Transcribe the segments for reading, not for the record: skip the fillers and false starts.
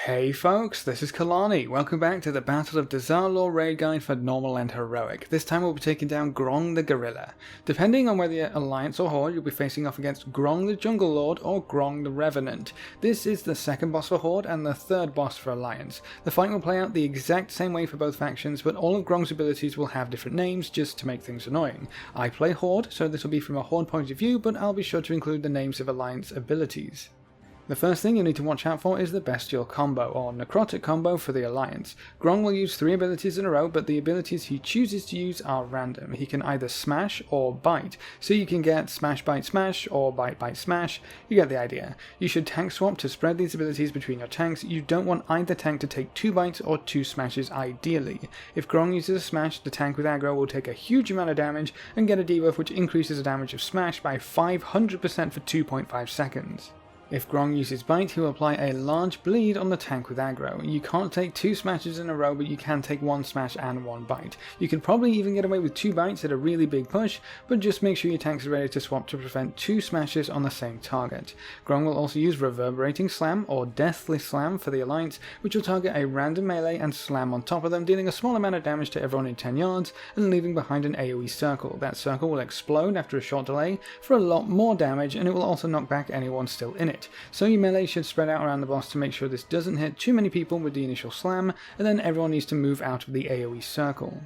Hey folks, this is Kelani. Welcome back to the Battle of Dazar'alor raid guide for normal and heroic. This time we'll be taking down Grong the gorilla. Depending on whether you're Alliance or Horde, you'll be facing off against Grong the Jungle Lord or Grong the Revenant. This is the second boss for Horde and the third boss for Alliance. The fight will play out the exact same way for both factions, but all of Grong's abilities will have different names just to make things annoying. I play Horde, so this will be from a Horde point of view, but I'll be sure to include the names of Alliance abilities. The first thing you'll need to watch out for is the Bestial combo, or Necrotic combo for the Alliance. Grong will use 3 abilities in a row, but the abilities he chooses to use are random. He can either smash or bite, so you can get smash bite smash or bite bite smash. You get the idea. You should tank swap to spread these abilities between your tanks. You don't want either tank to take 2 bites or 2 smashes ideally. If Grong uses a smash, the tank with aggro will take a huge amount of damage and get a debuff which increases the damage of smash by 500% for 2.5 seconds. If Grong uses bite, he will apply a large bleed on the tank with aggro. You can't take 2 smashes in a row, but you can take 1 smash and 1 bite. You can probably even get away with 2 bites at a really big push, but just make sure your tanks are ready to swap to prevent 2 smashes on the same target. Grong will also use Reverberating Slam or Deathly Slam for the Alliance, which will target a random melee and slam on top of them, dealing a small amount of damage to everyone in 10 yards and leaving behind an AoE circle. That circle will explode after a short delay for a lot more damage, and it will also knock back anyone still in it. So your melee should spread out around the boss to make sure this doesn't hit too many people with the initial slam, and then everyone needs to move out of the AoE circle.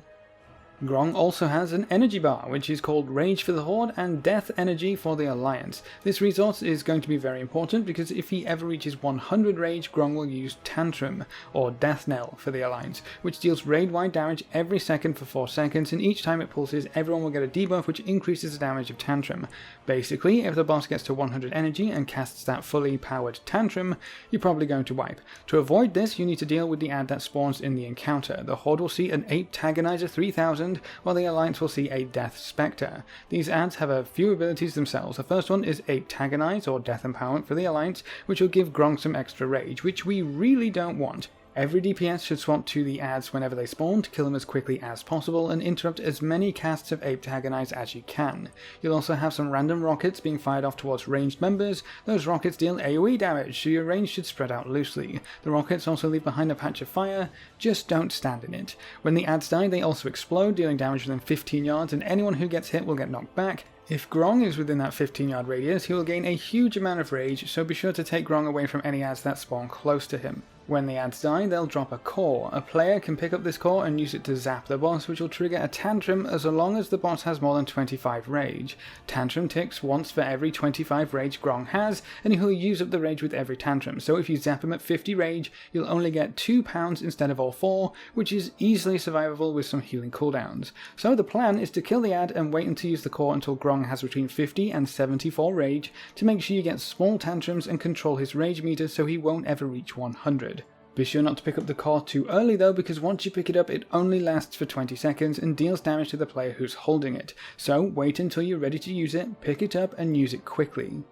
Grong also has an energy bar, which is called Rage for the Horde and Death Energy for the Alliance. This resource is going to be very important because if he ever reaches 100 rage, Grong will use Tantrum, or Death Knell for the Alliance, which deals raid-wide damage every second for 4 seconds, and each time it pulses, everyone will get a debuff which increases the damage of Tantrum. Basically, if the boss gets to 100 energy and casts that fully powered Tantrum, you're probably going to wipe. To avoid this, you need to deal with the ad that spawns in the encounter. The Horde will see an Ape Tagonizer 3000, while the Alliance will see a Death Spectre. These ads have a few abilities themselves. The first one is Ape Tagonize, or Death Empowerment for the Alliance, which will give Grong some extra rage, which we really don't want. Every DPS should swap to the ads whenever they spawn to kill them as quickly as possible and interrupt as many casts of Ape Tagonize as you can. You'll also have some random rockets being fired off towards ranged members. Those rockets deal AoE damage, so your range should spread out loosely. The rockets also leave behind a patch of fire, just don't stand in it. When the ads die, they also explode, dealing damage within 15 yards, and anyone who gets hit will get knocked back. If Grong is within that 15-yard radius, he will gain a huge amount of rage, so be sure to take Grong away from any ads that spawn close to him. When the ads die, they'll drop a core. A player can pick up this core and use it to zap the boss, which will trigger a Tantrum as long as the boss has more than 25 rage. Tantrum ticks once for every 25 rage Grong has, and he'll use up the rage with every Tantrum, so if you zap him at 50 rage, you'll only get 2 pounds instead of all 4, which is easily survivable with some healing cooldowns. So the plan is to kill the ad and wait to use the core until Grong has between 50 and 74 rage to make sure you get small tantrums and control his rage meter so he won't ever reach 100. Be sure not to pick up the core too early though, because once you pick it up it only lasts for 20 seconds and deals damage to the player who's holding it. So wait until you're ready to use it, pick it up and use it quickly.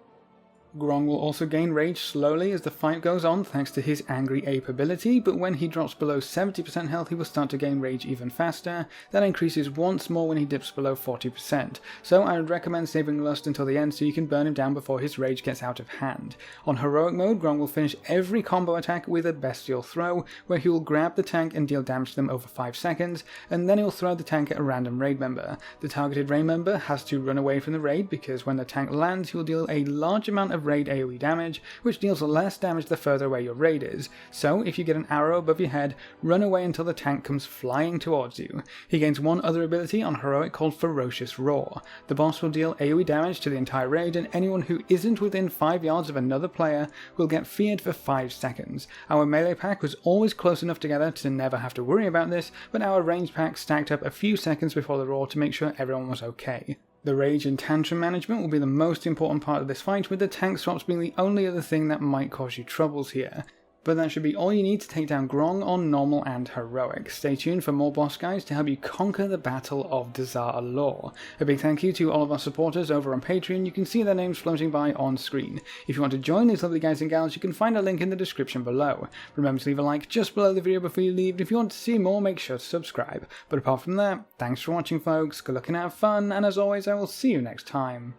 Grong will also gain rage slowly as the fight goes on thanks to his Angry Ape ability, but when he drops below 70% health he will start to gain rage even faster. That increases once more when he dips below 40%, so I would recommend saving Lust until the end so you can burn him down before his rage gets out of hand. On heroic mode, Grong will finish every combo attack with a Bestial Throw, where he will grab the tank and deal damage to them over 5 seconds, and then he will throw the tank at a random raid member. The targeted raid member has to run away from the raid because when the tank lands he will deal a large amount of raid AoE damage, which deals less damage the further away your raid is, so if you get an arrow above your head, run away until the tank comes flying towards you. He gains one other ability on heroic called Ferocious Roar. The boss will deal AoE damage to the entire raid, and anyone who isn't within 5 yards of another player will get feared for 5 seconds. Our melee pack was always close enough together to never have to worry about this, but our ranged pack stacked up a few seconds before the roar to make sure everyone was okay. The rage and tantrum management will be the most important part of this fight, with the tank swaps being the only other thing that might cause you troubles here. But that should be all you need to take down Grong on normal and heroic. Stay tuned for more boss guides to help you conquer the Battle of Dazar'alor. A big thank you to all of our supporters over on Patreon. You can see their names floating by on screen. If you want to join these lovely guys and gals, you can find a link in the description below. Remember to leave a like just below the video before you leave, and if you want to see more, make sure to subscribe. But apart from that, thanks for watching folks, good luck and have fun, and as always I will see you next time.